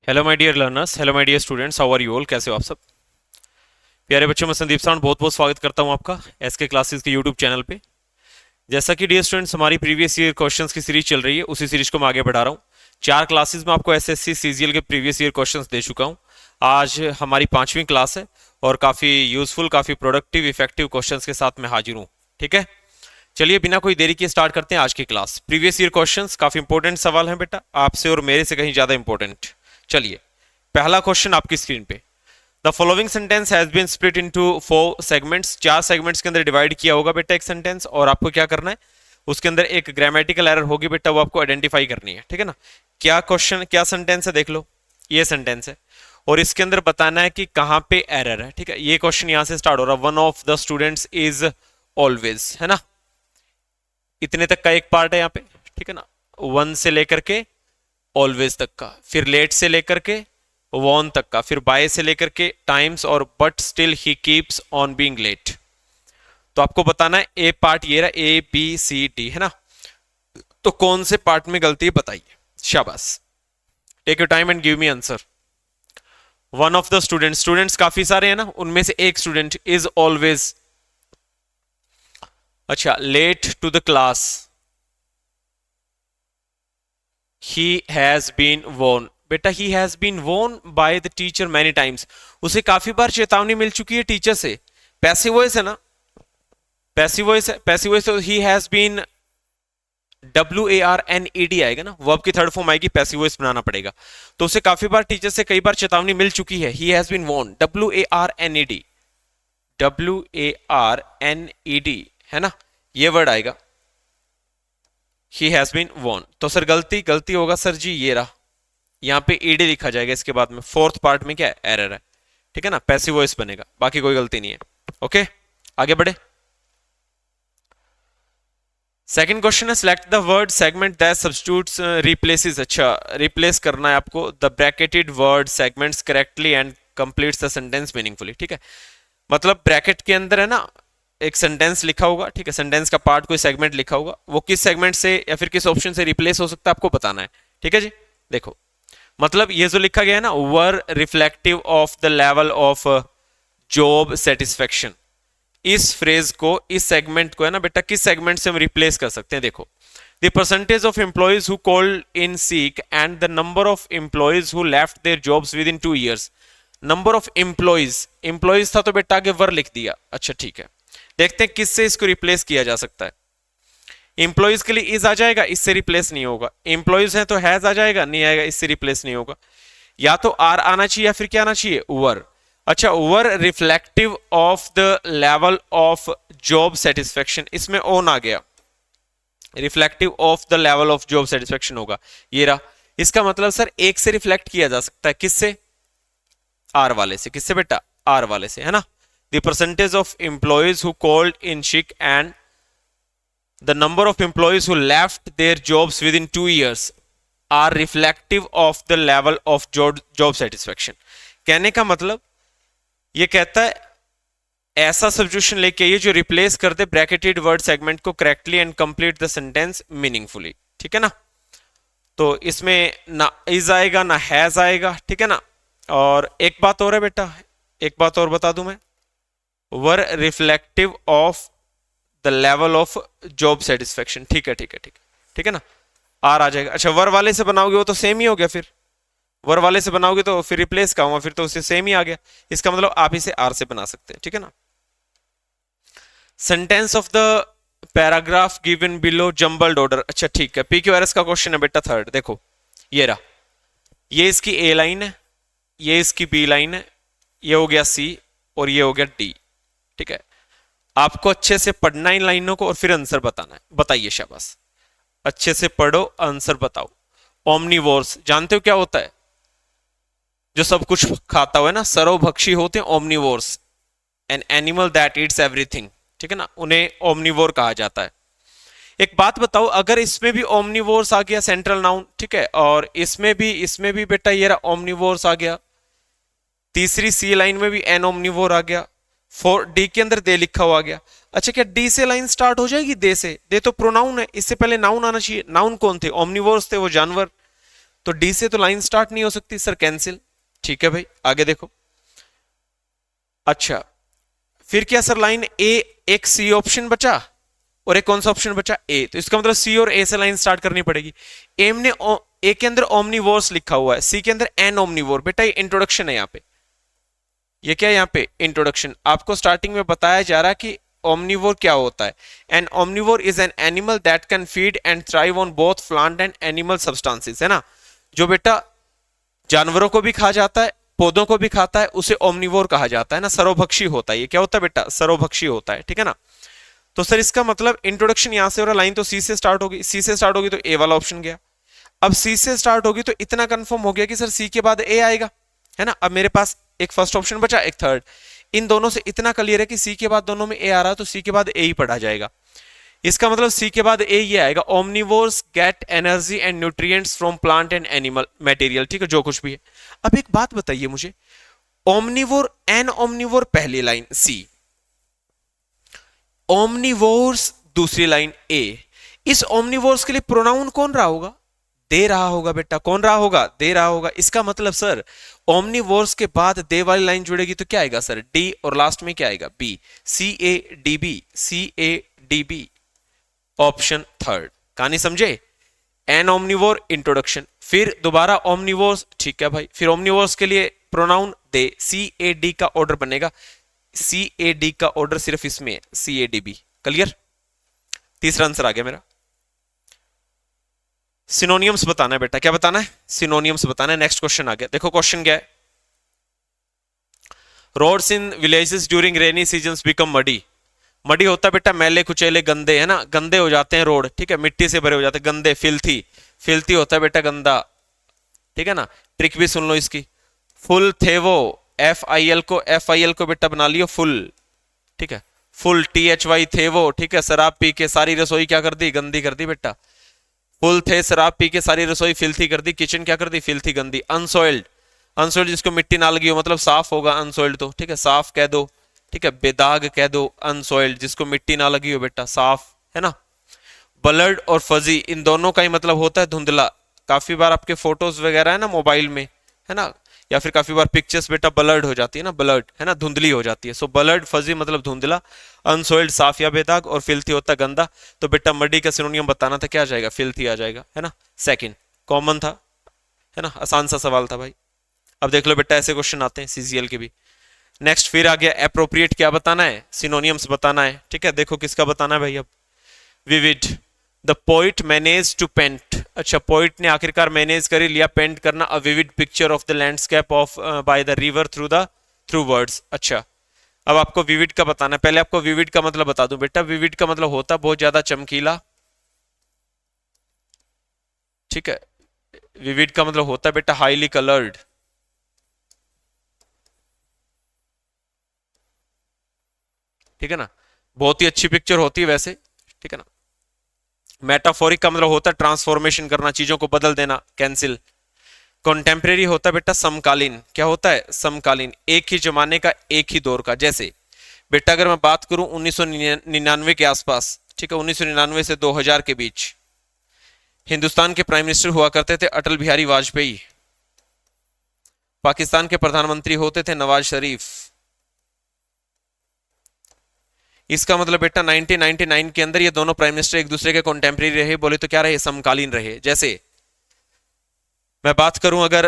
Hello my dear learners, hello my dear students, how are you all? कैसे हो आप सब? प्यारे बच्चों, मैं संदीप साउंड बहुत बहुत स्वागत करता हूं आपका एसके क्लासेस के यूट्यूब चैनल पे। जैसा कि डियर स्टूडेंट्स, हमारी प्रीवियस ईयर क्वेश्चंस की सीरीज चल रही है, उसी सीरीज को मैं आगे बढ़ा रहा हूं। 4 क्लासेस में आपको एसएससी सीजीएल के प्रीवियस ईयर क्वेश्चंस दे चुका हूं। आज हमारी 5वीं क्लास है और काफ़ी यूजफुल, काफ़ी प्रोडक्टिव, इफेक्टिव क्वेश्चंस के साथ मैं हाजिर हूँ। ठीक है, चलिए बिना कोई देरी के स्टार्ट करते हैं आज की क्लास। प्रीवियस ईयर क्वेश्चंस काफ़ी इंपॉर्टेंट सवाल हैं बेटा, आपसे और मेरे से कहीं ज़्यादा इंपॉर्टेंट। चलिए, पहला क्वेश्चन आपकी स्क्रीन पे। The following sentence has been split into 4 segments. 4 segments के अंदर डिवाइड किया होगा बेटा एक सेंटेंस, और आपको क्या करना है, उसके अंदर एक ग्रामेटिकल एरर होगी बेटा, वो आपको आइडेंटिफाई करनी है। ठीक है ना? क्या क्वेश्चन, क्या सेंटेंस है, देख लो। ये सेंटेंस है और इसके अंदर बताना है कि कहां पे एरर है। ठीक है, ये क्वेश्चन यहां से स्टार्ट हो रहा है, one of the students is always, है ना? इतने तक का एक पार्ट है यहाँ पे। ठीक है ना? वन से लेकर के ऑलवेज तक का, फिर लेट से लेकर के वॉन तक का, फिर बाय से लेकर के टाइम्स और but still he keeps on being late. तो आपको बताना है ए पार्ट ये रहा, ए बी सी डी, है ना? तो कौन से पार्ट में गलती है बताइए। शाबाश, take your time and give me answer. One of the students, students काफी सारे हैं ना, उनमें से एक स्टूडेंट इज ऑलवेज, अच्छा, late to the class, he has been warned. बेटा he has been warned by the teacher many times, उसे काफी बार चेतावनी मिल चुकी है टीचर से। पैसिव वॉइस है ना, पैसिव वॉइस है, पैसिव वॉइस तो ही हैज बीन, WARNED आएगा ना, वर्ब की थर्ड फॉर्म आएगी, पैसिव वॉइस बनाना पड़ेगा। तो उसे काफी बार टीचर से कई बार चेतावनी मिल चुकी है। He has been warned, WARNED, WARNED, है ना, ये वर्ड आएगा, ही हैज बीन वॉर्न। तो सर गलती होगा सर जी, ये रहा, यहाँ पे ईडी लिखा जाएगा इसके बाद में, फोर्थ पार्ट में क्या एरर है। ठीक है ना, पैसिव वॉइस बनेगा, बाकी कोई गलती नहीं है। ओके, आगे बढ़े। सेकंड क्वेश्चन है, select the word segment that substitutes replaces. अच्छा, रिप्लेस करना है आपको the bracketed word segments correctly and completes the sentence meaningfully. ठीक है, मतलब ब्रैकेट के अंदर है ना एक सेंटेंस लिखा होगा। ठीक है, सेंटेंस का पार्ट कोई सेगमेंट लिखा होगा, वो किस सेगमेंट से या फिर किस ऑप्शन से रिप्लेस हो सकता है आपको बताना है। ठीक है जी, देखो, मतलब ये जो लिखा गया है ना, were reflective of the level of job satisfaction, इस फ्रेज को, इस सेगमेंट को है ना बेटा, किस सेगमेंट से हम रिप्लेस कर सकते हैं। देखो, the percentage of employees who called in seek and the number of employees who left their jobs with in 2 years। Number of employees, employees था तो बेटा आगे वर लिख दिया। अच्छा ठीक है, देखते हैं किससे इसको रिप्लेस किया जा सकता है। एम्प्लॉइज के लिए इज आ जाएगा, इससे रिप्लेस नहीं होगा। एम्प्लॉइज है तो हैज आ जाएगा, नहीं आएगा, इससे रिप्लेस नहीं होगा। या तो आर आना चाहिए या फिर क्या आना चाहिए, वर। अच्छा, were reflective of the level of job satisfaction, इसमें ऑन आ गया, reflective of the level of job satisfaction होगा, ये रहा। इसका मतलब सर एक से रिफ्लेक्ट किया जा सकता है, किससे, आर वाले से। किससे बेटा, आर वाले से, है ना। The percentage of employees who called in sick and the number of employees who left their jobs within 2 years are reflective of the level of job satisfaction। कहने का मतलब ये कहता है ऐसा सब्स्टिट्यूशन लेके आइए जो रिप्लेस कर दे ब्रैकेटेड वर्ड सेगमेंट को correctly and complete the sentence meaningfully. ठीक है ना, तो इसमें ना इज आएगा ना हैज आएगा। ठीक है ना, और एक बात और है बेटा, एक बात और बता दूं मैं, were reflective of the level of job satisfaction. ठीक है ठीक है ठीक है, ठीक है ना, आर आ जाएगा। अच्छा, वर वाले से बनाओगे वो तो सेम ही हो गया, फिर वर वाले से बनाओगे तो फिर रिप्लेस का हुआ, फिर तो उससे सेम ही आ गया। इसका मतलब आप इसे आर से बना सकते हैं। ठीक है ना, sentence of the paragraph given below jumbled order. अच्छा ठीक है, PQRS का क्वेश्चन है बेटा थर्ड। देखो ये रहा, ये इसकी ए लाइन है, ये इसकी बी लाइन है, ये हो गया सी और ये हो गया डी। ठीक है, आपको अच्छे से पढ़ना इन लाइनों को और फिर आंसर बताना है। बताइए, शाबाश, अच्छे से पढ़ो, आंसर बताओ। ओमनीवोर्स जानते हो क्या होता है, जो सब कुछ खाता हुआ है ना, सर्वभक्षी होते हैं omnivores, N animal that eats everything. ठीक है ना, उन्हें ओमनीवोर कहा जाता है। एक बात बताओ, अगर इसमें भी ओमनीवोर्स आ गया सेंट्रल नाउन, ठीक है, और इसमें भी बेटा ये रहा ओमनीवोर्स आ गया, तीसरी सी लाइन में भी एन ओमनीवोर आ गया, 4D के अंदर दे लिखा हुआ गया। अच्छा, क्या डी से लाइन स्टार्ट हो जाएगी, दे से? दे तो प्रोनाउन है, इससे पहले नाउन आना चाहिए। नाउन कौन थे, ओमनीवोर्स थे, वो जानवर। तो डी से तो लाइन स्टार्ट नहीं हो सकती सर, कैंसिल। ठीक है भाई, आगे देखो। अच्छा, फिर क्या सर, लाइन ए, एक सी ऑप्शन बचा और एक कौन सा ऑप्शन बचा, ए। तो इसका मतलब सी और ए से लाइन स्टार्ट करनी पड़ेगी। एम ने ए के अंदर ओमनीवोर्स लिखा हुआ है, सी के अंदर एन ओमनीवोर। बेटा ये इंट्रोडक्शन है यहाँ पे, ये क्या है यहाँ पे, इंट्रोडक्शन। आपको स्टार्टिंग में बताया जा रहा है कि ओमनीवोर क्या होता है। An omnivore is an animal that can feed and thrive on both plant and animal substances, है ना। जो बेटा जानवरों को भी खा जाता है, पौधों को भी खाता है, उसे ओमनीवोर कहा जाता है ना, सर्वभक्षी होता है। ये क्या होता है बेटा, सर्वभक्षी होता है, ठीक है ना। तो सर इसका मतलब इंट्रोडक्शन यहां से हो रहा, लाइन तो सी से स्टार्ट होगी, सी से स्टार्ट होगी तो ए वाला ऑप्शन गया। अब सी से स्टार्ट होगी तो इतना कंफर्म हो गया कि सर सी के बाद ए आएगा, है ना। अब मेरे पास एक फर्स्ट ऑप्शन बचा, एक थर्ड। इन दोनों से इतना क्लियर है कि सी के बाद दोनों में ए आ रहा है, तो सी के बाद ए ही पढ़ा जाएगा। इसका मतलब सी के बाद ए ये आएगा, omnivores get energy and nutrients from plant and animal material, ठीक है, जो कुछ भी है। अब एक बात बताइए मुझे, ओमनीवोर, एन ओमनीवोर पहली लाइन सी, ओमनीवोर्स दूसरी लाइन ए। इस ओमनीवोर्स के लिए प्रोनाउन कौन रहा होगा, दे रहा होगा बेटा। कौन रहा होगा, दे रहा होगा। इसका मतलब सर ओमनीवोर्स के बाद दे वाली लाइन जुड़ेगी तो क्या आएगा सर, डी, और लास्ट में क्या आएगा, B. C A D B, C A D B, option third. कहानी समझे, एन ओमनीवोर इंट्रोडक्शन, फिर दोबारा ओमनीवोर्स, ठीक है भाई। फिर ओमनीवोर्स के लिए प्रोनाउन दे, सी ए डी का ऑर्डर बनेगा, सी ए डी का ऑर्डर सिर्फ इसमें है, C A D B. Clear, तीसरा आंसर आ गया मेरा। सिनोनियम्स बताना है बेटा, क्या बताना है, सिनोनियम्स बताना है। नेक्स्ट क्वेश्चन आ गया, देखो क्वेश्चन क्या है। Roads in villages during rainy seasons become muddy. Muddy होता है बेटा मैले कुचेले गंदे, है ना, गंदे हो जाते हैं रोड, ठीक है, मिट्टी से भरे हो जाते हैं, गंदे, फिल्थी। फिल्थी होता है बेटा गंदा, ठीक है ना। ट्रिक भी सुन लो इसकी, फुल थे वो, एफ आई एल को बेटा बना लियो फुल, ठीक है, फुल टी एच वाई थे वो, ठीक है। शराब पी के सारी रसोई क्या कर दी, गंदी कर दी बेटा। फुल थे, शराब पी के सारी रसोई फिल्थी कर दी, किचन क्या कर दी, फिल्थी गंदी। अनसॉइल्ड, अनसॉइल्ड जिसको मिट्टी ना लगी हो, मतलब साफ होगा अनसॉइल्ड तो, ठीक है, साफ कह दो, ठीक है, बेदाग कह दो। अनसॉइल्ड जिसको मिट्टी ना लगी हो बेटा, साफ, है ना। ब्लर्ड और फजी, इन दोनों का ही मतलब होता है धुंधला। काफी बार आपके फोटोज वगैरह है ना मोबाइल में, है ना, या फिर काफी बार पिक्चर्स बेटा ब्लर्ड हो जाती है ना, ब्लर्ड, है ना, धुंधली हो जाती है। सो ब्लर्ड फजी मतलब धुंधला, अनसॉइल्ड साफ या बेदाग, और फिल्थी होता गंदा। तो बेटा मडी का सिनोनियम बताना था, क्या आ जाएगा, फिल्थी आ जाएगा, है ना। सेकंड कॉमन था, है ना, आसान सा सवाल था भाई। अब देख लो बेटा ऐसे क्वेश्चन आते हैं सीजीएल के भी। नेक्स्ट फिर आ गया एप्रोप्रिएट, क्या बताना है, सिनोनियम्स बताना है, ठीक है। देखो किसका बताना है भाई अब, vivid, the poet manage to paint. अच्छा, पोइट ने आखिरकार मैनेज कर लिया पेंट करना, a vivid picture of the landscape of by the river through words. अच्छा, अब आपको विविड का बताना है। पहले आपको विविड का मतलब बता दूं बेटा, विविड का मतलब होता है बहुत ज्यादा चमकीला, ठीक है। विविड का मतलब होता है बेटा हाईली कलर्ड, ठीक है ना, बहुत ही अच्छी पिक्चर होती है वैसे, ठीक है ना। मेटाफोरिक का मतलब होता है ट्रांसफॉर्मेशन करना, चीजों को बदल देना, कैंसिल। कॉन्टेम्परेरी होता है बेटा समकालीन, क्या होता है, समकालीन, एक ही जमाने का, एक ही दौर का। जैसे बेटा अगर मैं बात करूं 1999 के आसपास, ठीक है, 1999 से 2000 के बीच हिंदुस्तान के प्राइम मिनिस्टर हुआ करते थे अटल बिहारी वाजपेयी, पाकिस्तान के प्रधानमंत्री होते थे नवाज शरीफ। इसका मतलब बेटा 1999 के अंदर ये दोनों प्राइम मिनिस्टर एक दूसरे के कॉन्टेम्परेरी रहे, बोले तो क्या रहे, समकालीन रहे। जैसे मैं बात करूं अगर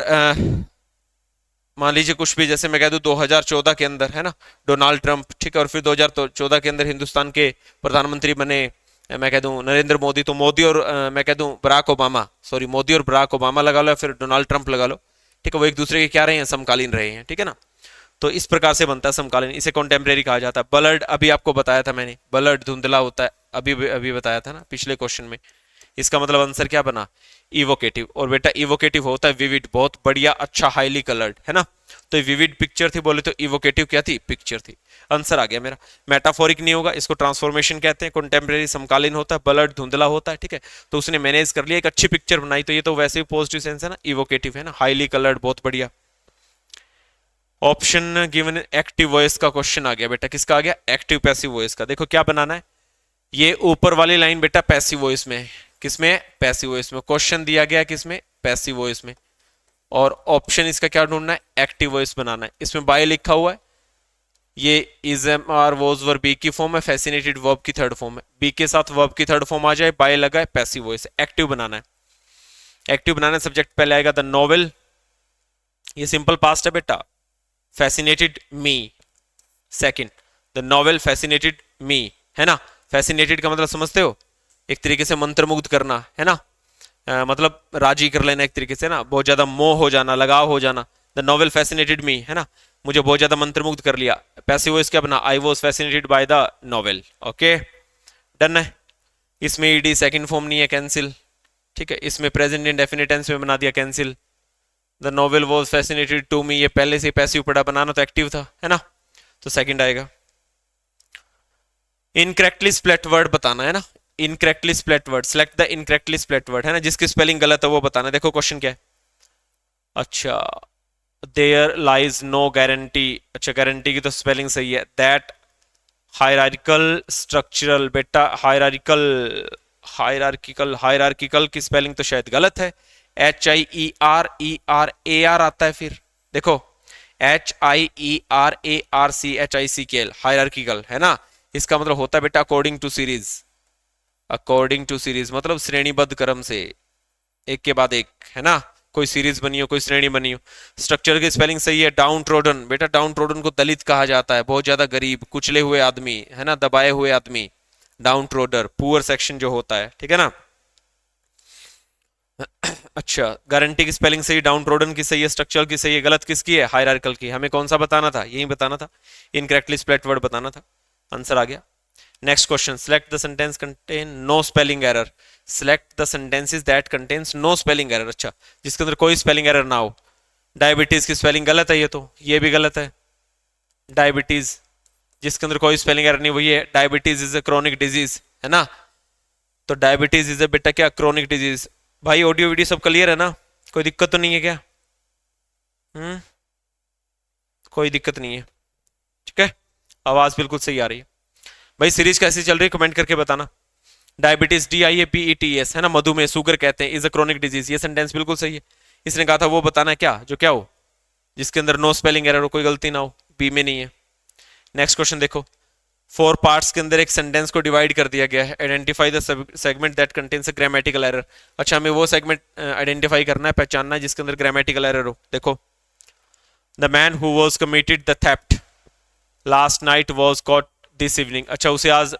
मान लीजिए कुछ भी, जैसे मैं कह दूं 2014 के अंदर, है ना, डोनाल्ड ट्रंप, ठीक है, और फिर 2014 के अंदर हिंदुस्तान के प्रधानमंत्री बने, मैं कह दूं नरेंद्र मोदी, तो मोदी और मैं कह दूं बराक ओबामा, सॉरी मोदी और बराक ओबामा लगा लो, या फिर डोनाल्ड ट्रंप लगा लो, ठीक है, वो एक दूसरे के क्या रहे हैं, समकालीन रहे हैं, ठीक है ना। तो इस प्रकार से बनता है समकालीन, इसे कॉन्टेम्परेरी कहा जाता है। ब्लर्ड अभी आपको बताया था मैंने, ब्लर्ड धुंधला होता है, अभी बताया था ना पिछले क्वेश्चन में। इसका मतलब आंसर क्या बना, इवोकेटिव। और बेटा इवोकेटिव होता है विविड, बहुत बढ़िया, अच्छा, हाईली कलर्ड, है ना। तो विविड पिक्चर थी, बोले तो इवोकेटिव क्या थी, पिक्चर थी। आंसर आ गया मेरा। मेटाफोरिक नहीं होगा, इसको ट्रांसफॉर्मेशन कहते हैं। कॉन्टेम्परेरी समकालीन होता है, ब्लर्ड धुंधला होता है, ठीक है। तो उसने मैनेज कर लिया, एक अच्छी पिक्चर बनाई, तो ये तो वैसे ही पॉजिटिव सेंस है ना, इवोकेटिव है ना, हाईली कलर्ड, बहुत बढ़िया। ऑप्शन गिवन एक्टिव वॉइस का क्वेश्चन आ गया बेटा, किसका आ गया, एक्टिव पैसिव वॉइस का। देखो क्या बनाना है, ये ऊपर वाली लाइन बेटा पैसिव वॉइस में है, किसमें, पैसिव वॉइस में। क्वेश्चन दिया गया किसमें, पैसिव वॉइस में, और ऑप्शन इसका क्या ढूंढना है, एक्टिव वॉइस बनाना है। इसमें बाय लिखा हुआ है, ये is am are was were be की फॉर्म है, फैसिनेटेड वर्ब की थर्ड फॉर्म है, बी के साथ वर्ब की थर्ड फॉर्म आ जाए, बाय लगा है, पैसिव वॉइस, एक्टिव बनाना है। एक्टिव बनाना है, सब्जेक्ट पहले आएगा द नॉवेल, ये सिंपल पास्ट है बेटा, fascinated me, second the novel fascinated me, है ना। फैसिनेटेड का मतलब समझते हो, एक तरीके से मंत्रमुग्ध करना, है ना, मतलब राजी कर लेना एक तरीके से ना, बहुत ज्यादा मोह हो जाना, लगाव हो जाना। द नॉवेल फैसिनेटेड मी, है ना, मुझे बहुत ज्यादा मंत्रमुग्ध कर लिया। पैसिव वॉइस क्या बना, I was fascinated by the novel. Okay done है। इसमें ईडी सेकंड फॉर्म नहीं है, कैंसिल, ठीक है। इसमें प्रेजेंट इंडेफिनिट टेंस में बना दिया, cancel. The novel was fascinated to me, ये पहले से पैसिव पड़ा, बनाना तो एक्टिव था, है ना, तो सेकंड आएगा। इनकरेक्टली स्प्लिट वर्ड बताना है ना, incorrectly split word, select the incorrectly split word, है ना, जिसकी स्पेलिंग गलत है वो बताना। देखो क्वेश्चन क्या है, अच्छा देयर लाइज नो गारंटी, अच्छा गारंटी की तो स्पेलिंग सही है, दैट हायरार्किकल स्ट्रक्चरल, बेटा हायरार्किकल, हायरार्किकल, हायरार्किकल की स्पेलिंग तो शायद गलत है, HIERERAR आता है, फिर देखो HIERARCHICKL, हायरार्किकल, है ना, इसका मतलब होता है बेटा according to series, according to series मतलब श्रेणीबद्ध क्रम से, एक के बाद एक, है ना, कोई सीरीज बनी हो, कोई श्रेणी बनी हो। स्ट्रक्चर की स्पेलिंग सही है, डाउन ट्रोडन, बेटा डाउन ट्रोडन को दलित कहा जाता है, बहुत ज्यादा गरीब, कुचले हुए आदमी, है ना, दबाए हुए आदमी, डाउन ट्रोडर, पुअर सेक्शन जो होता है, ठीक है ना। अच्छा गारंटी की स्पेलिंग सही, डाउन ट्रोडन की सही है, स्ट्रक्चर की सही है, गलत किसकी है, हायरार्किकल की। हमें कौन सा बताना था, यही बताना था, इनकरेक्टली स्प्लिट वर्ड बताना था, आंसर आ गया। Next question, select the sentence contain no spelling error, select the sentences that contains no spelling error, अच्छा जिसके अंदर कोई स्पेलिंग एरर ना हो। डायबिटीज की स्पेलिंग गलत है, ये तो, ये भी गलत है, डायबिटीज जिसके अंदर कोई स्पेलिंग एरर नहीं, वही है, diabetes is a chronic disease, है ना, तो डायबिटीज इज अ बेटा क्या, क्रोनिक डिजीज। भाई ऑडियो वीडियो सब क्लियर है ना, कोई दिक्कत तो नहीं है क्या, कोई दिक्कत नहीं है, ठीक है, आवाज बिल्कुल सही आ रही है। भाई सीरीज कैसी चल रही है कमेंट करके बताना। डायबिटीज DIABETS, है ना, मधुमेह, शुगर कहते हैं, इज अ क्रोनिक डिजीज, ये सेंटेंस बिल्कुल सही है। इसने कहा था वो बताना है क्या, जो क्या हो, जिसके अंदर नो स्पेलिंग एरर हो, कोई गलती ना हो, बी में नहीं है। नेक्स्ट क्वेश्चन देखो, 4 पार्ट्स के अंदर एक सेंटेंस को डिवाइड कर दिया गया है, identify the segment that contains a grammatical error, अच्छा हमें वो सेगमेंट आइडेंटिफाई करना है, पहचानना है जिसके अंदर ग्रामेटिकल एरर हो। देखो, the man who was committed the theft last night was cot this evening, अच्छा उसे आज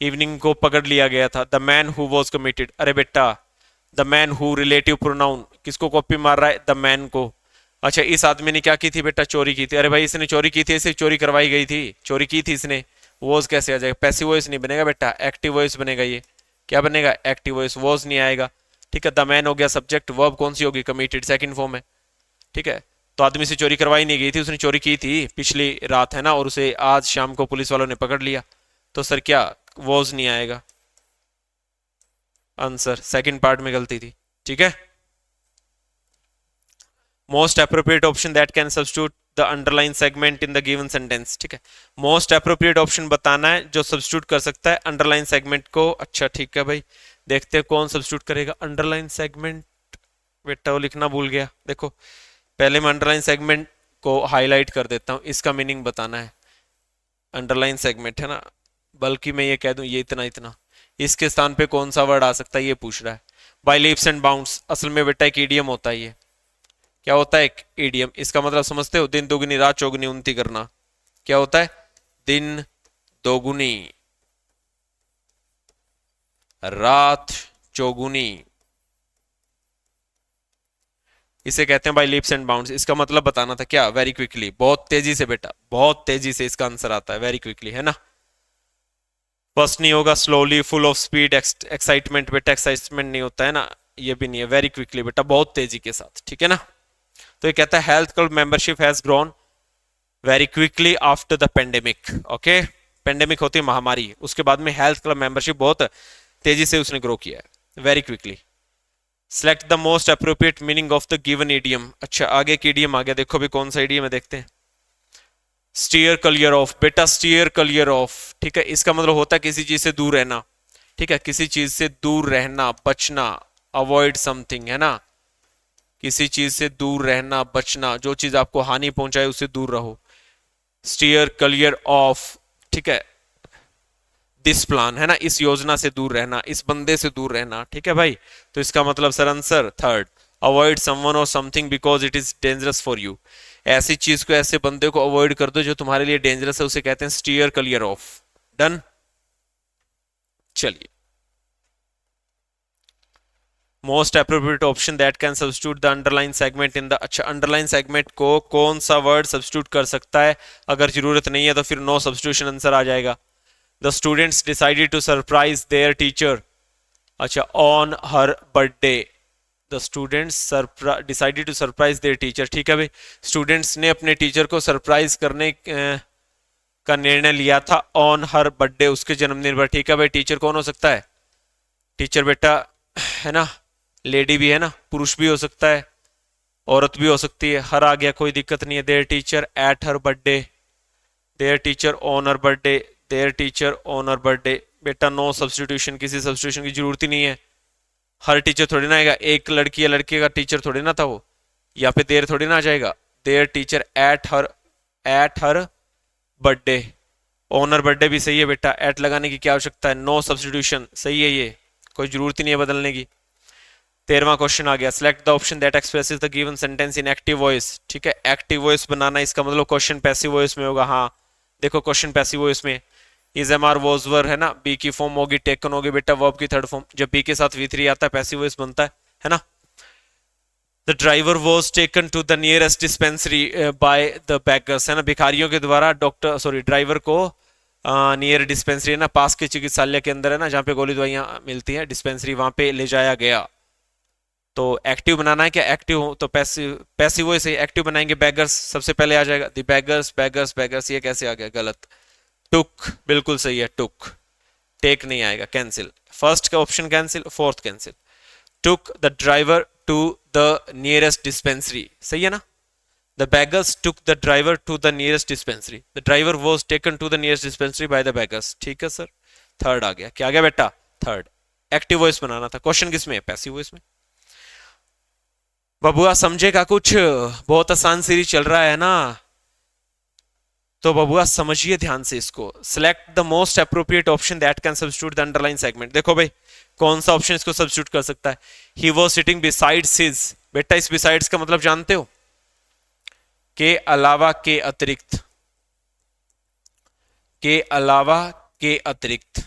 इवनिंग को पकड़ लिया गया था। The man who was committed, अरे बेटा the man who, relative pronoun, किसको कॉपी मार रहा है, द मैन को। अच्छा इस आदमी ने क्या की थी बेटा, चोरी की थी, अरे भाई इसने चोरी की थी, इसे चोरी करवाई गई थी, चोरी की थी इसने, वॉज कैसे आ जाएगा, पैसिव वॉइस नहीं बनेगा बेटा, एक्टिव वॉइस बनेगा, ये क्या बनेगा, एक्टिव वॉइस, वॉज नहीं आएगा, ठीक है। द मैन हो गया सब्जेक्ट, वर्ब कौन सी होगी, कमिटेड, सेकंड फॉर्म है, ठीक है। तो आदमी से चोरी करवाई नहीं गई थी, उसने चोरी की थी पिछली रात, है ना, और उसे आज शाम को पुलिस वालों ने पकड़ लिया, तो सर क्या वॉज नहीं आएगा, आंसर सेकंड पार्ट में गलती थी, ठीक है। Most appropriate option that can substitute the underline segment in the given sentence, ठीक है। मोस्ट अप्रोप्रिएट ऑप्शन बताना है जो सब्स्टिट्यूट कर सकता है अंडरलाइन सेगमेंट को, अच्छा ठीक है भाई, देखते हैं कौन सब्स्टिट्यूट करेगा अंडरलाइन सेगमेंट, बेटा वो लिखना भूल गया, देखो पहले मैं अंडरलाइन सेगमेंट को हाईलाइट कर देता हूं, इसका मीनिंग बताना है, अंडरलाइन सेगमेंट, है ना, बल्कि मैं ये कह दूं ये इतना इतना, इसके स्थान पे कौन सा वर्ड आ सकता है ये पूछ रहा है। बाय लीप्स एंड बाउंड्स, असल में बेटा एक ईडियम होता है, ये क्या होता है, एक ईडियम, इसका मतलब समझते हो, दिन दोगुनी रात चौगुनी उन्नति करना, क्या होता है, दिन दोगुनी रात चौगुनी, इसे कहते हैं बाय लीप्स एंड बाउंड्स। इसका मतलब बताना था क्या, वेरी क्विकली, बहुत तेजी से बेटा, बहुत तेजी से इसका आंसर आता है, वेरी क्विकली, है ना। फर्स्ट नहीं होगा, slowly, full of speed, excitement, बेटा एक्साइटमेंट नहीं होता है ना, ये भी नहीं है, वेरी क्विकली बेटा, बहुत तेजी के साथ, ठीक है ना। तो ये कहता है health club membership has grown very quickly after the pandemic, okay, pandemic होती है महामारी, उसके बाद में हेल्थ क्लब मेंबरशिप बहुत तेजी से उसने ग्रो किया है, very quickly. Select the most appropriate meaning of the given idiom, अच्छा आगे की इडियम आ गया, देखो भी कौन सा इडियम है, देखते हैं। स्टीयर क्लियर ऑफ, बेटा स्टीयर क्लियर ऑफ, ठीक है, इसका मतलब होता है किसी चीज से दूर रहना, ठीक है, किसी चीज से दूर रहना, बचना, अवॉइड समथिंग, है ना, किसी चीज से दूर रहना, बचना, जो चीज आपको हानि पहुंचाए उससे दूर रहो। स्टीयर क्लियर ऑफ, ठीक है, दिस प्लान, है ना, इस योजना से दूर रहना, इस बंदे से दूर रहना, ठीक है भाई। तो इसका मतलब sir answer third, avoid someone और something because it is dangerous for you. ऐसी चीज को, ऐसे बंदे को अवॉइड कर दो जो तुम्हारे लिए डेंजरस है, उसे कहते हैं स्टीयर क्लियर ऑफ। डन। चलिए, most appropriate option that can substitute the underline segment in the, अच्छा अंडरलाइन सेगमेंट को कौन सा वर्ड सब्स्टिट्यूट कर सकता है? अगर जरूरत नहीं है तो फिर नो सब्स्टिट्यूशन आंसर आ जाएगा। The students decided to surprise their teacher, अच्छा on her birthday. The students decided to surprise their teacher, ठीक है भाई, स्टूडेंट्स ने अपने टीचर को सरप्राइज करने का निर्णय लिया था ऑन हर बर्थडे, उसके जन्मदिन पर, ठीक है भाई। टीचर कौन हो सकता है? टीचर बेटा, है ना, लेडी भी है ना, पुरुष भी हो सकता है, औरत भी हो सकती है, हर आ गया, कोई दिक्कत नहीं है। There teacher at her birthday, there teacher on her birthday, there teacher on her birthday. बेटा नो सब्सटीट्यूशन, किसी सब्सटीट्यूशन की जरूरत ही नहीं है। हर टीचर थोड़ी ना आएगा, एक लड़की या लड़के का टीचर थोड़ी ना था वो, यहाँ पे देर थोड़ी ना आ जाएगा। There teacher at her birthday, on her birthday भी सही है बेटा, एट लगाने की क्या आवश्यकता है, नो सब्सटीट्यूशन, सही है, ये कोई जरूरत ही नहीं है बदलने की। 13वां क्वेश्चन आ गया, select the option that expresses the given sentence in active voice, ठीक है, एक्टिव वॉइस बनाना, इसका मतलब क्वेश्चन पैसिव वॉइस में होगा। हाँ देखो, क्वेश्चन पैसिव वॉइस में is am are was were, है ना, बी की फॉर्म होगी, टेकन होगी बेटा, वर्ब की थर्ड फॉर्म, जब बी के साथ V3 आता है पैसिव वॉइस बनता है ना। The driver was taken to the nearest dispensary by the beggars, है ना, भिखारियों के द्वारा डॉक्टर, सॉरी, ड्राइवर को नियर डिस्पेंसरी, है ना, पास के चिकित्सालय के अंदर, है ना, जहाँ पे गोली दवाइयाँ मिलती हैं, डिस्पेंसरी, वहां पे ले जाया गया। तो एक्टिव बनाना है क्या? एक्टिव हो तो पैसिव, पैसिव वॉइस से एक्टिव बनाएंगे। बेगर्स सबसे पहले आ जाएगा, द बेगर्स, बेगर्स, बेगर्स, ये कैसे आ गया? गलत। टुक बिल्कुल सही है, टुक, टेक नहीं आएगा, कैंसिल, फर्स्ट का option cancel, fourth cancel. Took the driver to the nearest dispensary, सही है ना। The beggars took the driver to the nearest dispensary. The driver was taken to the nearest dispensary by the beggars. ठीक है sir, third आ गया, क्या आ गया बेटा? Third. Active voice बनाना था, क्वेश्चन किस में? पैसिव वॉइस में। बबुआ समझेगा कुछ? बहुत आसान सीरीज चल रहा है ना, तो बबुआ समझिए ध्यान से इसको। Select the most appropriate option that can substitute the underline segment. देखो भाई, कौन सा ऑप्शन इसको सब्स्टिट्यूट कर सकता है? He was sitting besides his, बेटा इस बिसाइड्स का मतलब जानते हो? के अलावा, के अतिरिक्त, के अलावा, के अतिरिक्त।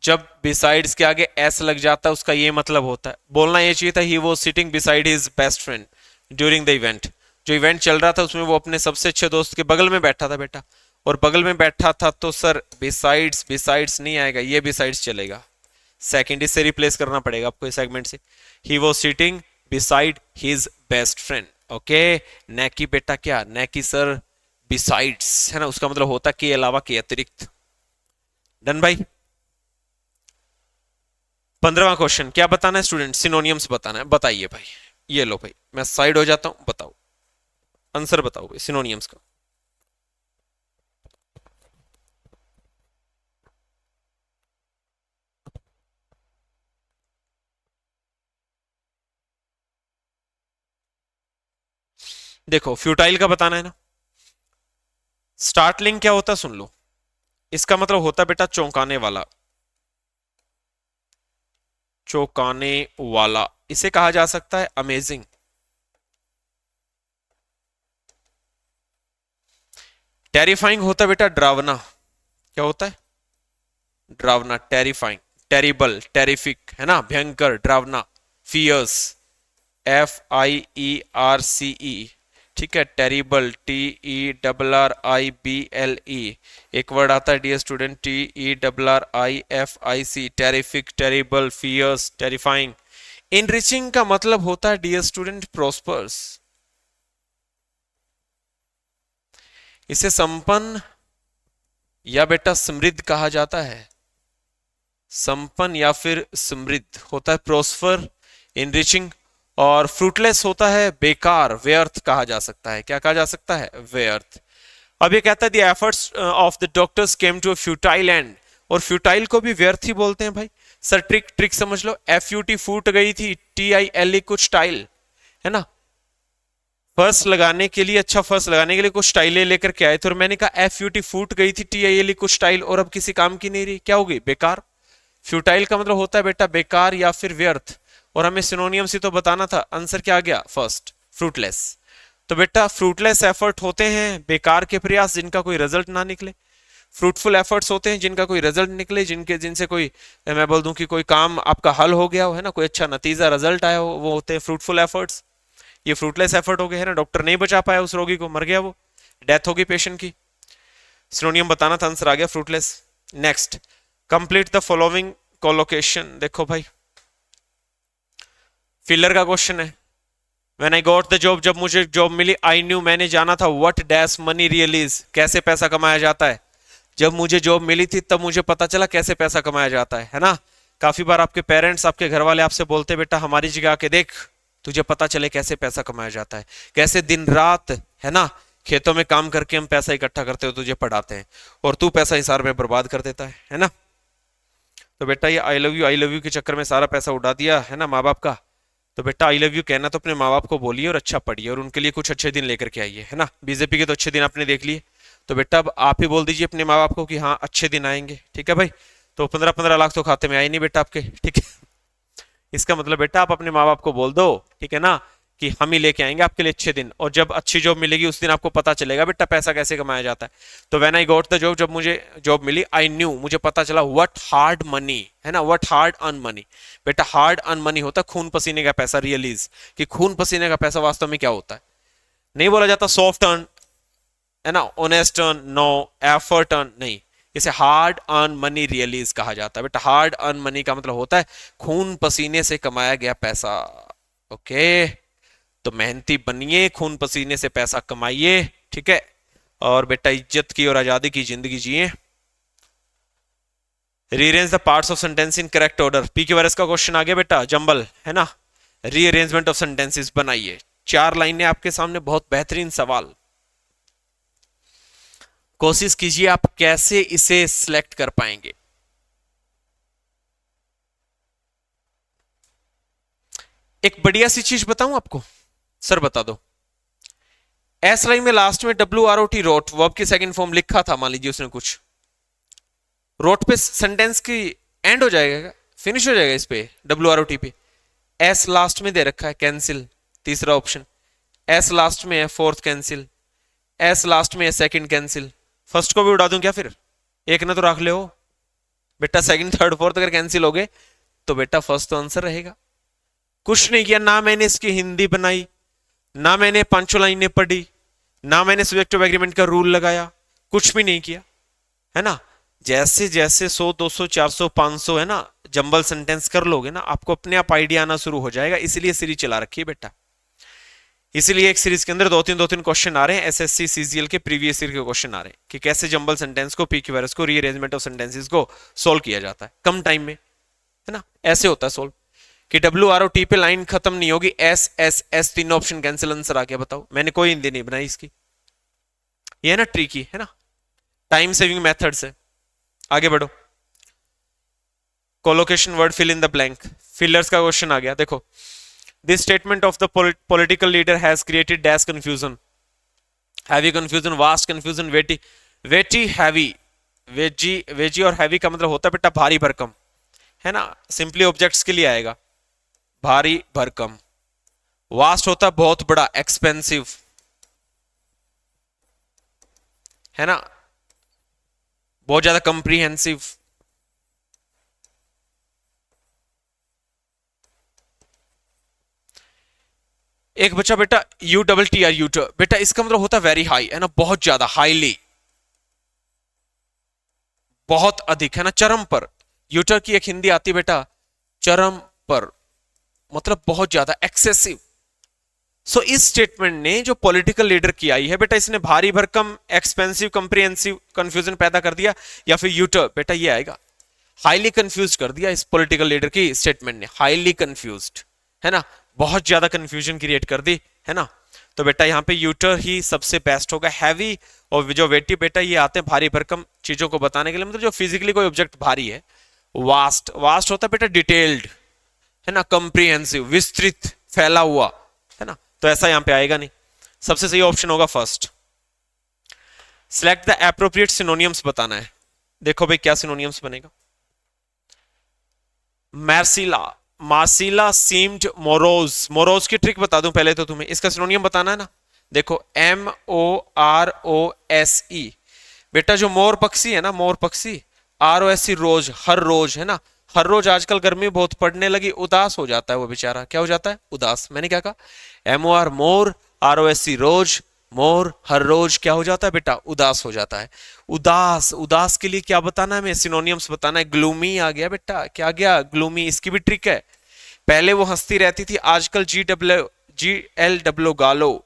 जब बिसाइड्स के आगे एस लग जाता है उसका ये मतलब होता है, बोलना ये चाहिए था he was sitting beside his best friend during the event. जो इवेंट चल रहा था उसमें वो अपने सबसे अच्छे दोस्त के बगल में बैठा था बेटा, और बगल में बैठा था तो सर बिसाइड्स, बिसाइड्स नहीं आएगा, ये बिसाइड्स चलेगा, सेकंड इससे रिप्लेस करना पड़ेगा आपको इस सेगमेंट से। He was sitting beside his best friend, okay, न कि बेटा क्या, न कि सर बिसाइड्स, है ना, उसका मतलब होता के अलावा, के अतिरिक्त। डन भाई। 15वां क्वेश्चन क्या बताना है स्टूडेंट? सिनोनियम्स बताना है, बताइए भाई। ये लो भाई, मैं साइड हो जाता हूं, बताओ आंसर, बताओ भाई सिनोनियम्स का। देखो फ्यूटाइल का बताना है ना। स्टार्टलिंग क्या होता है सुन लो, इसका मतलब होता है बेटा चौंकाने वाला, चौंकाने वाला, इसे कहा जा सकता है अमेजिंग। टेरिफाइंग होता है बेटा डरावना, क्या होता है? डरावना, टेरिफाइंग, टेरिबल, टेरिफिक, है ना, भयंकर, डरावना। फियर्स, FIERCE, ठीक है, टेरिबल, TERRIBLE। एक वर्ड आता है dear student, TERRIFIC, terrific, terrible, fierce, terrifying. Enriching का मतलब होता है डियर स्टूडेंट प्रोस्पर्स, इसे संपन्न या बेटा समृद्ध कहा जाता है, संपन्न या फिर समृद्ध होता है प्रोस्पर, इनरिचिंग। और फ्रूटलेस होता है बेकार, व्यर्थ कहा जा सकता है, क्या कहा जा सकता है? व्यर्थ। अब ये कहता है the efforts of the doctors came to a futile end, और फ्यूटाइल को भी व्यर्थ ही बोलते हैं भाई, सर ट्रिक ट्रिक समझ लो, FUT फूट गई थी, TILE कुछ स्टाइल, है ना, फर्स्ट लगाने के लिए, अच्छा फर्स्ट लगाने के लिए कुछ स्टाइलें लेकर के आए थे, और मैंने कहा FUT फूट गई थी, TILE कुछ स्टाइल, और अब किसी काम की नहीं रही, क्या हो गई, बेकार। फ्यूटाइल का मतलब होता है बेटा बेकार या फिर व्यर्थ, और हमें सिनोनियम से तो बताना था, आंसर क्या आ गया फर्स्ट, फ्रूटलेस। तो बेटा फ्रूटलेस एफर्ट होते हैं बेकार के प्रयास जिनका कोई रिजल्ट ना निकले, फ्रूटफुल एफर्ट्स होते हैं जिनका कोई रिजल्ट निकले, जिनसे कोई, मैं बोल दूं कि कोई काम आपका हल हो गया हो, है ना, कोई अच्छा नतीजा रिजल्ट आया हो, वो होते हैं फ्रूटफुल एफर्ट्स। ये फ्रूटलेस एफर्ट हो गए, है ना, डॉक्टर नहीं बचा पाया उस रोगी को, मर गया वो, डेथ होगी पेशेंट की, सिनोनियम बताना था, आंसर आ गया fruitless. Next, complete the following collocation. देखो भाई फिलर का क्वेश्चन है, when I got the job, जब मुझे जॉब मिली, आई न्यू, मैंने जाना था, what dash money really is, कैसे पैसा कमाया जाता है। जब मुझे जॉब मिली थी तब मुझे पता चला कैसे पैसा कमाया जाता है ना। काफी बार आपके पेरेंट्स, आपके घर वाले आपसे बोलते बेटा हमारी जगह आके देख, तुझे पता चले कैसे पैसा कमाया जाता है, कैसे दिन रात, है ना, खेतों में काम करके हम पैसा इकट्ठा करते हो, तुझे पढ़ाते हैं, और तू पैसा हिसार में बर्बाद कर देता है ना। तो बेटा ये आई लव यू के चक्कर में सारा पैसा उड़ा दिया, है ना, माँ बाप का। तो बेटा आई लव यू कहना तो अपने माँ बाप को बोलिए, और अच्छा पढ़िए, और उनके लिए कुछ अच्छे दिन लेकर के आइए, है ना। बीजेपी के तो अच्छे दिन आपने देख लिए, तो बेटा अब आप ही बोल दीजिए अपने माँ बाप को कि हाँ अच्छे दिन आएंगे, ठीक है भाई। तो 15-15 लाख तो खाते में आए नहीं बेटा आपके, ठीक है। इसका मतलब बेटा आप अपने माँ बाप को बोल दो, ठीक है ना, कि हम ही लेके आएंगे आपके लिए अच्छे दिन, और जब अच्छी जॉब मिलेगी उस दिन आपको पता चलेगा बेटा पैसा कैसे कमाया जाता है। तो when I got the job, जब मुझे जॉब मिली, आई न्यू, मुझे पता चला, व्हाट हार्ड मनी, है ना, व्हाट हार्ड अर्न मनी। बेटा हार्ड अर्न मनी होता है खून पसीने का पैसा, रियलीज, कि खून पसीने का पैसा वास्तव में क्या होता है। नहीं बोला जाता सॉफ्ट अर्न, है ना, honest earn, no, effort earn, नहीं, इसे हार्ड अर्न मनी रियलीज कहा जाता है। बेटा हार्ड अर्न मनी का मतलब होता है खून पसीने से कमाया गया पैसा। ओके, तो मेहनती बनिए, खून पसीने से पैसा कमाइए, ठीक है, और बेटा इज्जत की और आजादी की जिंदगी जिए। Rearrange the parts of sentence in correct order, PQRS का क्वेश्चन आ गया बेटा, जंबल, है ना, रीअरेंजमेंट ऑफ सेंटेंसेस बनाइए। 4 लाइनें आपके सामने, बहुत बेहतरीन सवाल, कोशिश कीजिए आप कैसे इसे सिलेक्ट कर पाएंगे। एक बढ़िया सी चीज बताऊं आपको, सर बता दो, एस लाइन में लास्ट में WROT रोट, वर्ब की सेकंड फॉर्म लिखा था, मान लीजिए उसने कुछ, रोट पे सेंटेंस की एंड हो जाएगा, फिनिश हो जाएगा इस पे, WROT पे, एस लास्ट में दे रखा है, कैंसिल, तीसरा ऑप्शन, एस लास्ट में है, फोर्थ कैंसिल, एस लास्ट में है, सेकंड कैंसिल। फर्स्ट को भी उड़ा दूं क्या फिर, एक ना तो रख ले हो बेटा, सेकंड थर्ड फोर्थ अगर कैंसिल हो गए तो बेटा फर्स्ट तो आंसर रहेगा। कुछ नहीं किया ना, मैंने इसकी हिंदी बनाई, ना मैंने 5 लाइनें पढ़ी, ना मैंने सब्जेक्ट ऑफ एग्रीमेंट का रूल लगाया, कुछ भी नहीं किया, है ना। जैसे जैसे 100 200 400 500, है ना, जंबल सेंटेंस कर लोगे ना, आपको अपने आप आइडिया आना शुरू हो जाएगा। इसलिए सीरीज चला रखी है बेटा, इसीलिए एक सीरीज के अंदर 2-3 क्वेश्चन आ रहे हैं, SSC CGL के प्रीवियस ईयर के क्वेश्चन आ रहे हैं कि कैसे जंबल सेंटेंस को, PQRS को, रीअरेंजमेंट ऑफ सेंटेंसेस को सोल्व किया जाता है कम टाइम में, है ना। ऐसे होता है सोल्व कि WROT पे लाइन खत्म नहीं होगी, S तीनों ऑप्शन कैंसिल, आंसर आ गया। बताओ, मैंने कोई हिंदी नहीं बनाई इसकी, ये है ना ट्रिकी, है ना, टाइम सेविंग मेथड से। आगे बढ़ो, collocation word fill in the blank, fillers का क्वेश्चन आ गया। देखो, this statement of the political leader has created dash confusion, heavy confusion, vast confusion, weighty heavy, veggie और हैवी का मतलब होता है बेटा भारी भरकम, है ना, सिंपली ऑब्जेक्ट्स के लिए आएगा, भारी भरकम। वास्ट होता है बहुत बड़ा, एक्सपेंसिव, है ना, बहुत ज्यादा कंप्रीहेंसिव। एक बच्चा बेटा UTTR, यूटर, बेटा इसका मतलब होता है वेरी हाई, है ना, बहुत ज्यादा, हाईली, बहुत अधिक, है ना, चरम पर। यूटर की एक हिंदी आती बेटा, चरम पर, मतलब बहुत ज्यादा, एक्सेसिव। सो इस स्टेटमेंट ने जो पॉलिटिकल लीडर की आई है बेटा, इसने भारी भरकम, एक्सपेंसिव, कंप्रीहेंसिव कंफ्यूजन पैदा कर दिया, या फिर यूटर, बेटा ये आएगा, हाईली कंफ्यूज कर दिया इस पॉलिटिकल लीडर की स्टेटमेंट ने, हाईली कंफ्यूज्ड, है ना, बहुत ज्यादा कंफ्यूजन क्रिएट कर दी, है ना। तो बेटा यहाँ पे यूटर ही सबसे बेस्ट होगा। हैवी और जो वेटी बेटा ये आते हैं भारी भरकम चीजों को बताने के लिए, मतलब जो फिजिकली कोई ऑब्जेक्ट भारी है वास्ट, वास्ट होता है बेटा डिटेल्ड, है ना, कंप्रीहेंसिव, विस्तृत, फैला हुआ, है ना, तो ऐसा यहां पे आएगा नहीं। सबसे सही ऑप्शन होगा first. Select the appropriate synonyms बताना है। देखो भाई क्या सिनोनियम्स बनेगा। मैर्सिला, मार्सिला सीम्ड मोरोज, मोरोज की ट्रिक बता दूं पहले तो तुम्हें, इसका सिनोनियम बताना है ना। देखो MOROSE, बेटा जो मोर पक्षी है ना, मोर पक्षी, ROSE रोज, हर रोज, है ना, हर रोज आजकल गर्मी बहुत पड़ने लगी, उदास हो जाता है वो बेचारा, क्या हो जाता है, उदास। मैंने क्या कहा, MOR मोर, ROSE रोज, मोर हर रोज क्या हो जाता है बेटा, उदास हो जाता है। उदास, उदास के लिए क्या बताना है, हमें सिनोनियम्स बताना है। ग्लूमी आ गया बेटा, क्या आ गया, ग्लूमी, इसकी भी ट्रिक है। पहले वो हंसती रहती थी, आजकल GLO गालो,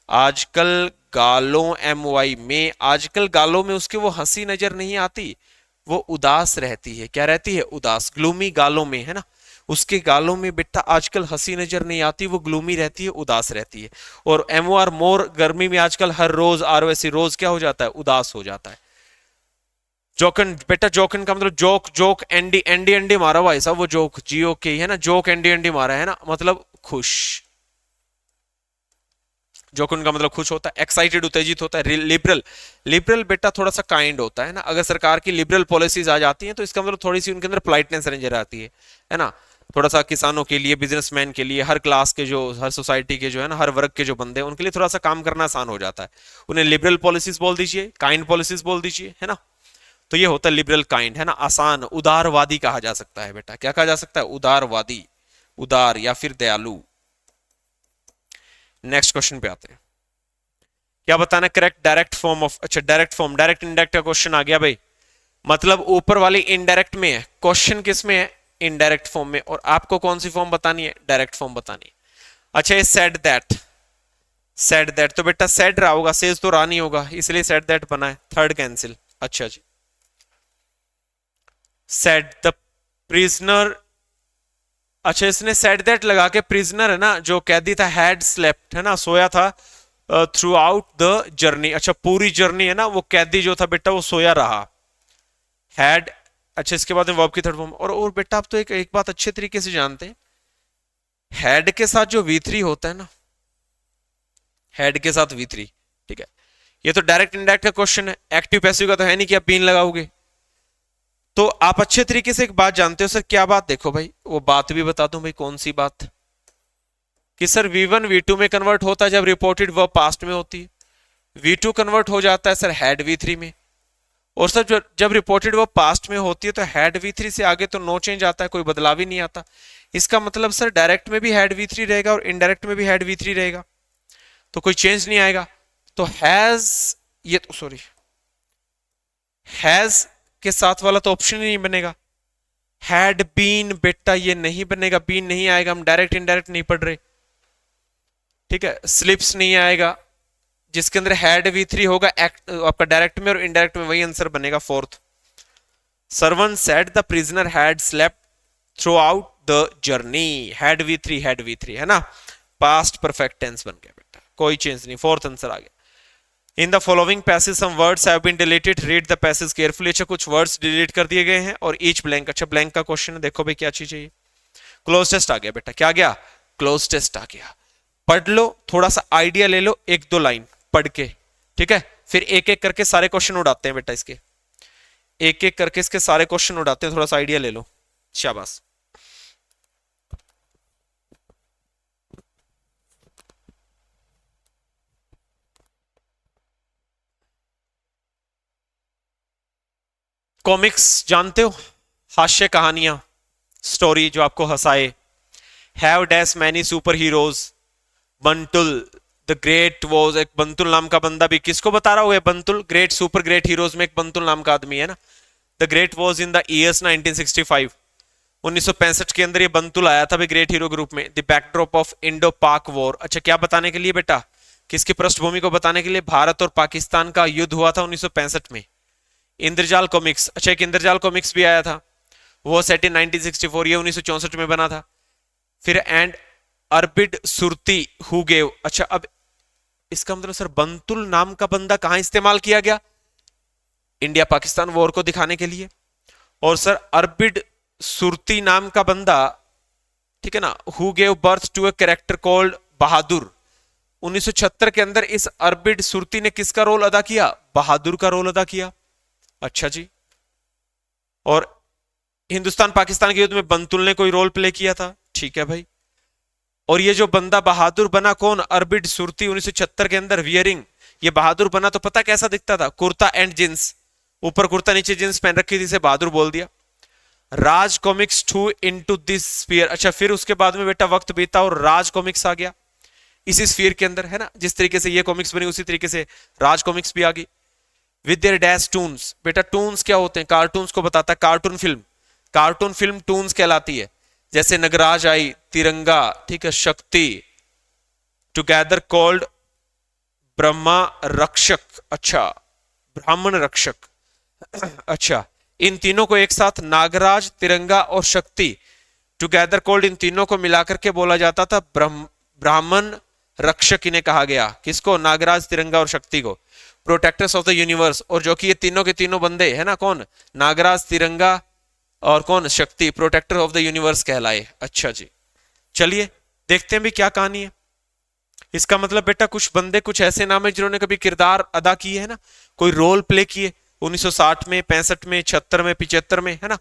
आजकल गालों MY में, आजकल गालों में उसके वो हंसी नजर नहीं आती, वो उदास रहती है। क्या रहती है, उदास। ग्लूमी गालों में, है ना, उसके गालों में बेटा आजकल हंसी नजर नहीं आती, वो ग्लूमी रहती है, उदास रहती है। और MOR मोर, गर्मी में आजकल हर रोज, ROSE रोज क्या हो जाता है, उदास हो जाता है। जोकन, बेटा जोकन का मतलब joke, joke Andy, Andy Andy मारा हुआ ऐसा, वो जोक GOK, है ना, जोक एंडी एंडी मारा है ना, मतलब खुश। जोकन का मतलब खुश होता है, एक्साइटेड, उत्तेजित होता है। लिबरल, लिबरल बेटा थोड़ा सा काइंड होता है ना, अगर सरकार की लिबरल पॉलिसीज आ जाती हैं तो इसका मतलब थोड़ी सी उनके अंदर पोलाइटनेस नजर आती है ना, थोड़ा सा किसानों के लिए, बिजनेसमैन के लिए, हर क्लास के जो, हर सोसाइटी के जो है ना, हर वर्ग के जो बंदे हैं उनके लिए थोड़ा सा काम करना आसान हो जाता है। उन्हें लिबरल पॉलिसीज बोल दीजिए, काइंड पॉलिसीज बोल दीजिए, है ना, तो ये होता है लिबरल काइंड, है ना, आसान। उदारवादी कहा जा सकता है बेटा, क्या कहा जा सकता है, उदारवादी, उदार या फिर दयालु। नेक्स्ट क्वेश्चन पे आते हैं। क्या बताना है, करेक्ट डायरेक्ट फॉर्म ऑफ, अच्छा डायरेक्ट फॉर्म, डायरेक्ट इनडायरेक्ट का क्वेश्चन आ गया भाई, मतलब ऊपर वाली इनडायरेक्ट में है, क्वेश्चन किस में है, इनडायरेक्ट फॉर्म में, और आपको कौन सी फॉर्म बतानी है, डायरेक्ट फॉर्म बतानी है। अच्छा ये सेड दैट, सेड दैट तो बेटा सेड रहा होगा, सेज तो रहा नहीं होगा, इसलिए सेड दैट बना है, थर्ड कैंसिल। अच्छा जी, सेड द प्रिजनर, अच्छा इसने सेड दैट लगा के, प्रिजनर है ना जो कैदी था, हैड स्लेप्ट, है ना, सोया था, थ्रू आउट द जर्नी, अच्छा पूरी जर्नी है ना, वो कैदी जो था बेटा वो सोया रहा, हैड। अच्छा इसके बाद में वर्ब की थर्ड फॉर्म, और बेटा आप तो एक बात अच्छे तरीके से जानते हैं, हैड के साथ जो V3 होता है ना, हेड के साथ V3, ठीक है, ये तो डायरेक्ट इनडायरेक्ट का क्वेश्चन है, एक्टिव पैसिव का तो है नहीं कि आप बीन लगाओगे। तो आप अच्छे तरीके से एक बात जानते हो सर, क्या बात, देखो भाई वो बात भी बता दूं भाई, कौन सी बात, कि सर V1 V2 में कन्वर्ट होता है जब रिपोर्टेड वर्ब पास्ट में होती है, V2 कन्वर्ट हो जाता है सर हैड V3 में, और सर जब रिपोर्टेड वर्ब पास्ट में होती है तो हैड V3 से आगे तो नो चेंज आता है, कोई बदलाव ही नहीं आता। इसका मतलब सर डायरेक्ट में भी हैड V3 रहेगा और इनडायरेक्ट में भी हैड V3 रहेगा, तो कोई चेंज नहीं आएगा। तो हैज, ये तो सॉरी, हैज के साथ वाला तो ऑप्शन ही नहीं बनेगा। हैड बीन बेटा ये नहीं बनेगा, बीन नहीं आएगा, हम डायरेक्ट इनडायरेक्ट नहीं पढ़ रहे, ठीक है। स्लिप्स नहीं आएगा, जिसके अंदर हैड V3 होगा आपका डायरेक्ट में और इनडायरेक्ट में, वही आंसर बनेगा fourth. Servant said the prisoner had slept through out the journey, had V3 है ना, पास्ट परफेक्ट टेंस बन गया बेटा, कोई चेंज नहीं, फोर्थ आंसर आ गया। In the following passage some words have been deleted, read the passage carefully. अच्छा कुछ वर्ड्स डिलीट कर दिए गए हैं और ईच ब्लैंक, अच्छा ब्लैंक का क्वेश्चन है, देखो भाई क्या चीज है ये, क्लोज टेस्ट आ गया बेटा, क्या आ गया, क्लोज टेस्ट आ गया। पढ़ लो, थोड़ा सा आइडिया ले लो, एक दो लाइन पढ़ के, ठीक है, फिर एक एक करके सारे क्वेश्चन उड़ाते हैं बेटा, इसके एक एक करके इसके सारे क्वेश्चन उड़ाते हैं, थोड़ा सा आइडिया ले लो, शाबाश। कॉमिक्स जानते हो, हास्य कहानियां, स्टोरी जो आपको हंसाए। Have dash many super heroes, Bantul the great was, एक बंतुल नाम का बंदा भी, किसको बता रहा हूं, बंतुल ग्रेट सुपर ग्रेट हीरोज में एक बंतुल नाम का आदमी है ना। The great was in the years 1965, 1965 के अंदर ये बंतुल आया था भी ग्रेट हीरो ग्रुप में। द बैकड्रॉप ऑफ इंडो पाक वॉर, अच्छा क्या बताने के लिए बेटा, किसकी पृष्ठभूमि को बताने के लिए, भारत और पाकिस्तान का युद्ध हुआ था 1965 में। इंद्रजाल कॉमिक्स, अच्छा एक इंद्रजाल कॉमिक्स भी आया था, वो सेट इन 1964, ये 1964 में बना था। फिर एंड अरबिड सुरती हु गेव, अच्छा अब इसका मतलब सर बंतुल नाम का बंदा कहां इस्तेमाल किया गया, इंडिया पाकिस्तान वॉर को दिखाने के लिए। और सर अरबिड सुरती नाम का बंदा, ठीक है ना, who gave birth to a character called Bahadur, 1976 के अंदर इस अरबिड सुरती ने किसका रोल अदा किया? बहादुर का रोल अदा किया। अच्छा जी। और हिंदुस्तान पाकिस्तान के युद्ध में बंतुल ने कोई रोल प्ले किया था, ठीक है भाई। और ये जो बंदा बहादुर बना कौन? अरबिड सुरती, 1976 के अंदर वियरिंग, ये बहादुर बना तो पता कैसा दिखता था? कुर्ता एंड जींस, ऊपर कुर्ता नीचे जींस पहन रखी थी, इसे बहादुर बोल दिया। Raj Comics to into this sphere. अच्छा, फिर उसके बाद में बेटा वक्त बीता और राज कॉमिक्स आ गया इसी स्फीयर के अंदर, है ना। जिस तरीके से ये कॉमिक्स बनी उसी तरीके से राज कॉमिक्स भी आ गई। With their dash Toons. बेटा टून्स क्या होते हैं? कार्टून्स को बताता है। Cartoon film, cartoon film Toons कहलाती है। जैसे नगराज आई, तिरंगा, ठीक है, शक्ति, टुगेदर कॉल्ड ब्रह्मा रक्षक, अच्छा ब्राह्मण रक्षक, अच्छा इन तीनों को एक साथ नागराज, तिरंगा और शक्ति, टुगेदर कॉल्ड, इन तीनों को मिलाकर के बोला जाता था ब्राह्मण रक्षक इन्हें कहा गया। किसको? नागराज, तिरंगा और शक्ति को। प्रोटेक्टर्स ऑफ द यूनिवर्स, और जो कि ये तीनों के तीनों बंदे है ना, कौन? नागराज, तिरंगा और कौन? शक्ति, प्रोटेक्टर ऑफ द यूनिवर्स कहलाए। अच्छा जी, चलिए देखते हैं भी क्या कहानी है। इसका मतलब बेटा कुछ बंदे, कुछ ऐसे नाम है जिन्होंने कभी किरदार अदा किए है ना, कोई रोल प्ले किए 1960 में, 65 में, 76 में, 75 में, है ना।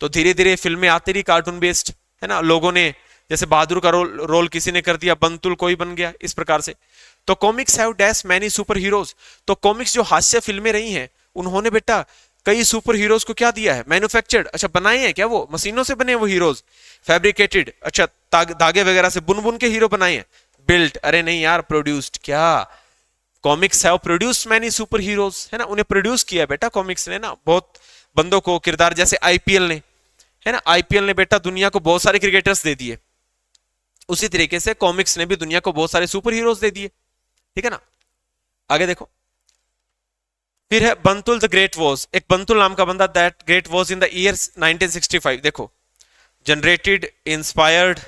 तो धीरे धीरे फिल्में आती रही कार्टून बेस्ड, है ना। लोगों ने जैसे बहादुर का रोल किसी ने कर दिया, बंतुल कोई बन गया, इस प्रकार से। तो comics have dash many super heroes. तो कॉमिक्स जो हास्य फिल्में रही हैं उन्होंने बेटा कई सुपर हीरोज को क्या दिया है? मैन्युफैक्चर्ड, अच्छा बनाए हैं क्या? वो मशीनों से बने वो हीरोज, फैब्रिकेटेड, अच्छा धागे वगैरह से बुन बुन के हीरो बनाए हैं। बिल्ट, अरे नहीं यार, प्रोड्यूस्ड। क्या? Comics have produced many super heroes, है ना, उन्हें प्रोड्यूस किया बेटा कॉमिक्स ने ना, बहुत बंदों को किरदार। जैसे आईपीएल ने, है ना, आईपीएल ने बेटा दुनिया को बहुत सारे क्रिकेटर्स दे दिए, उसी तरीके से कॉमिक्स ने भी दुनिया को बहुत सारे सुपर हीरोज दे दिए, ठीक है ना। आगे देखो, फिर है बंतुल द ग्रेट वॉज। एक बंतुल नाम का बंदा, that great was in the year 1965। देखो, जनरेटेड, इंस्पायर्ड,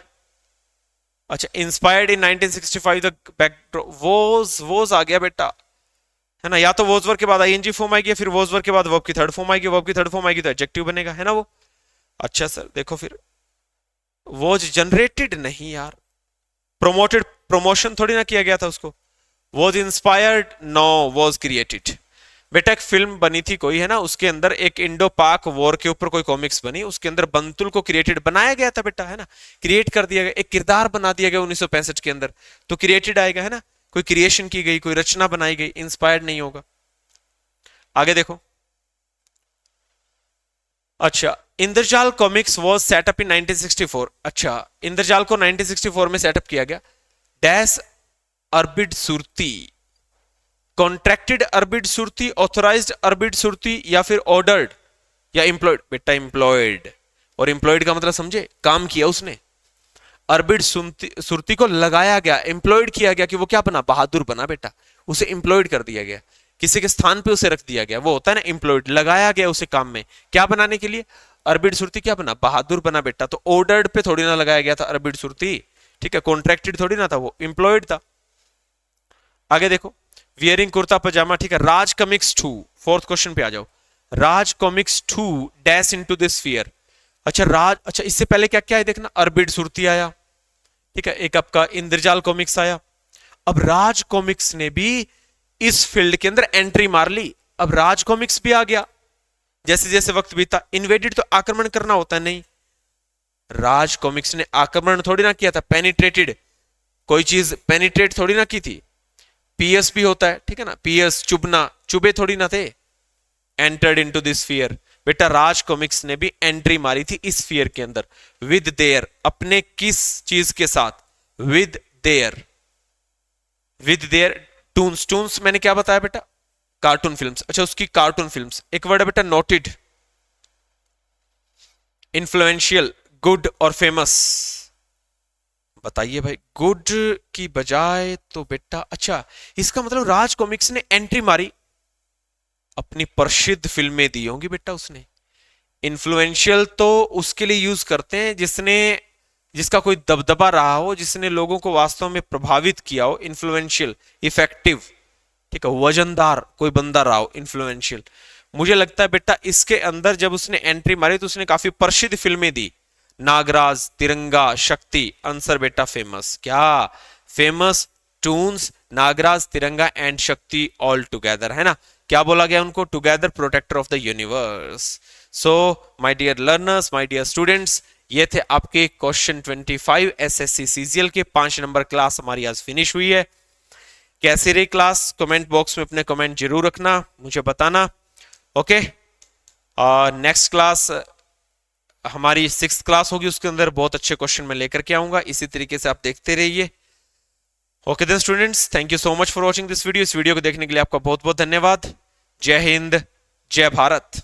अच्छा inspired in 1965 the backdrop, was आ गया बेटा, है ना। या तो वोज वर्ग के बाद आईएनजी फॉर्म आएगी, फिर वोज वर्ग के बाद वर्ब की थर्ड फॉर्म आएगी, वर्ब की थर्ड फॉर्म आएगी तो एडजेक्टिव बनेगा, है ना वो। अच्छा सर देखो, फिर वॉज जनरेटेड नहीं यार, प्रोमोटेड, प्रमोशन थोड़ी ना किया गया था उसको। Was inspired, no, was created. बेटा एक फिल्म बनी थी कोई, है ना, उसके अंदर एक इंडो पाक वॉर के ऊपर कोई कॉमिक्स बनी, उसके अंदर बंतुल को क्रिएटेड बनाया गया था बेटा, है ना, क्रिएट कर दिया गया, एक किरदार बना दिया गया 1965 के अंदर, तो क्रिएटेड आएगा, है ना, कोई क्रिएशन की गई, कोई रचना बनाई गई, इंस्पायर्ड नहीं होगा। आगे देखो, अच्छा Indrajal Comics was set up in 1964। अच्छा, इंद्रजाल को 1964 में सेटअप किया गया। Dash Abid Surti, contracted Abid Surti, authorised Abid Surti, या फिर ऑर्डर्ड या एम्प्लॉयड? बेटा एम्प्लॉयड। और एम्प्लॉयड का मतलब समझे, काम किया उसने। अरबिड सुरती को लगाया गया, एम्प्लॉयड किया गया कि वो क्या बना? बहादुर बना बेटा, उसे एम्प्लॉयड कर दिया गया, किसी के स्थान पे उसे रख दिया गया, वो होता है ना एम्प्लॉयड, लगाया गया उसे काम में, क्या बनाने के लिए? अरबिड सुरती क्या बना? बहादुर बना बेटा। तो ऑर्डर्ड पे थोड़ी ना लगाया गया था अरबिड सुरती, ठीक है, कॉन्ट्रैक्टेड थोड़ी ना था, वो एम्प्लॉयड था। आगे देखो, वियरिंग कुर्ता पजामा, ठीक है। राज कॉमिक्स 2, फोर्थ क्वेश्चन पे आ जाओ। Raj Comics 2 dash into this sphere. अच्छा राज, अच्छा इससे पहले क्या क्या है देखना, अरबिड सुरती आया, ठीक है, एक आपका इंद्रजाल कॉमिक्स आया। अब राज कॉमिक्स ने भी इस फील्ड के अंदर एंट्री मार ली, अब राज कॉमिक्स भी आ गया। जैसे जैसे वक्त बीता, इन्वेडेड तो आक्रमण करना होता नहीं, राज कॉमिक्स ने आक्रमण थोड़ी ना किया था, पेनिट्रेटेड, कोई चीज पेनिट्रेट थोड़ी ना की थी। पीएस भी होता है, ठीक है ना, पीएस चुभना, चुभे थोड़ी ना थे। एंटर्ड इनटू दिस स्फीयर, बेटा राज कॉमिक्स ने भी एंट्री मारी थी इस स्फीयर के अंदर। विद देयर, अपने किस चीज के साथ? With their, with their Toons. Toons मैंने क्या बताया बेटा? Cartoon films. अच्छा उसकी कार्टून फिल्म्स। एक वर्ड है बेटा नोटेड, इन्फ्लुएंशियल, गुड और फेमस। बताइए भाई, गुड की बजाय तो बेटा, अच्छा इसका मतलब राज कॉमिक्स ने एंट्री मारी, अपनी प्रसिद्ध फिल्में दी होंगी बेटा उसने। इन्फ्लुएंशियल तो उसके लिए यूज करते हैं जिसने, जिसका कोई दबदबा रहा हो, जिसने लोगों को वास्तव में प्रभावित किया हो, इन्फ्लुएंशियल, इफेक्टिव, ठीक है, वजनदार कोई बंदा रहा हो, इन्फ्लुएंशियल। मुझे लगता है बेटा इसके अंदर जब उसने एंट्री मारी तो उसने काफी प्रसिद्ध फिल्में दी, नागराज, तिरंगा, शक्ति। आंसर बेटा फेमस, क्या फेमस टून्स, नागराज, तिरंगा एंड शक्ति ऑल टुगेदर, है ना। क्या बोला गया उनको? Together protector of the universe. So my dear learners, my dear students, ये थे आपके क्वेश्चन 25 एसएससी सीजीएल के 5 नंबर क्लास हमारी आज फिनिश हुई है। कैसी रही क्लास? कमेंट बॉक्स में अपने कमेंट जरूर रखना, मुझे बताना। ओके, नेक्स्ट क्लास हमारी 6th क्लास होगी, उसके अंदर बहुत अच्छे क्वेश्चन मैं लेकर के आऊंगा। इसी तरीके से आप देखते रहिए। Okay then students, thank you so much for watching this video. इस वीडियो को देखने के लिए आपका बहुत बहुत धन्यवाद। जय हिंद, जय भारत।